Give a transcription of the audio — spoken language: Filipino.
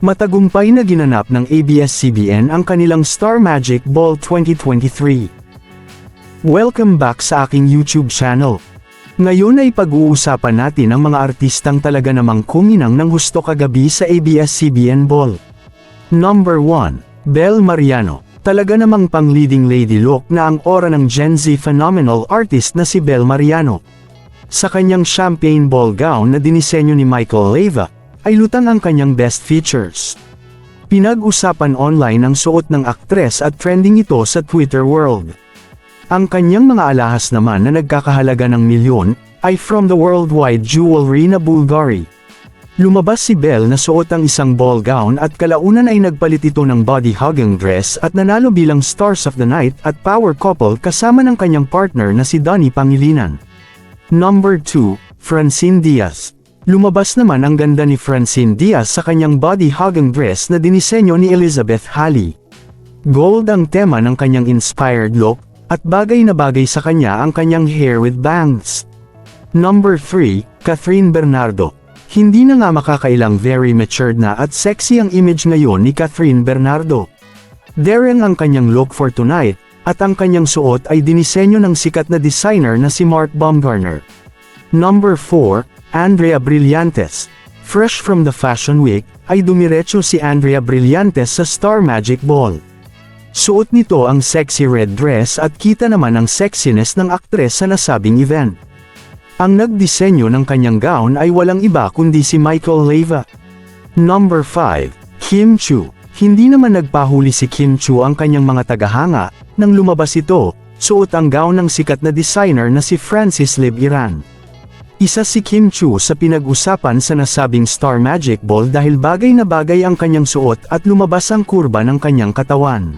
Matagumpay na ginanap ng ABS-CBN ang kanilang Star Magic Ball 2023. Welcome back sa aking YouTube channel. Ngayon ay pag-uusapan natin ang mga artistang talaga namang kuminang ng husto kagabi sa ABS-CBN Ball. Number 1. Bel Mariano. Talaga namang pang-leading lady look na ang aura ng Gen Z phenomenal artist na si Bel Mariano. Sa kanyang champagne ball gown na dinisenyo ni Michael Leyva, ay lutang ang kanyang best features. Pinag-usapan online ang suot ng aktres at trending ito sa Twitter world. Ang kanyang mga alahas naman na nagkakahalaga ng milyon, ay from the worldwide jewelry na Bulgari. Lumabas si Bel na suot ang isang ball gown at kalaunan ay nagpalit ito ng body-hugging dress at nanalo bilang Stars of the Night at Power Couple kasama ng kanyang partner na si Donnie Pangilinan. Number 2, Francine Diaz. Lumabas naman ang ganda ni Francine Diaz sa kanyang body-hugging dress na dinisenyo ni Elizabeth Halley. Gold ang tema ng kanyang inspired look, at bagay na bagay sa kanya ang kanyang hair with bangs. Number 3, Catherine Bernardo. Hindi na nga makakailang very matured na at sexy ang image ngayon ni Catherine Bernardo. Daring ang kanyang look for tonight, at ang kanyang suot ay dinisenyo ng sikat na designer na si Mark Baumgartner. Number 4, Andrea Brillantes. Fresh from the Fashion Week, ay dumiretso si Andrea Brillantes sa Star Magic Ball. Suot nito ang sexy red dress at kita naman ang sexiness ng aktres sa nasabing event. Ang nagdisenyo ng kanyang gown ay walang iba kundi si Michael Leyva. Number 5, Kim Chiu. Hindi naman nagpahuli si Kim Chiu ang kanyang mga tagahanga, nang lumabas ito, suot ang gown ng sikat na designer na si Francis Lib Iran. Isa si Kim Chiu sa pinag-usapan sa nasabing Star Magic Ball dahil bagay na bagay ang kanyang suot at lumabas ang kurba ng kanyang katawan.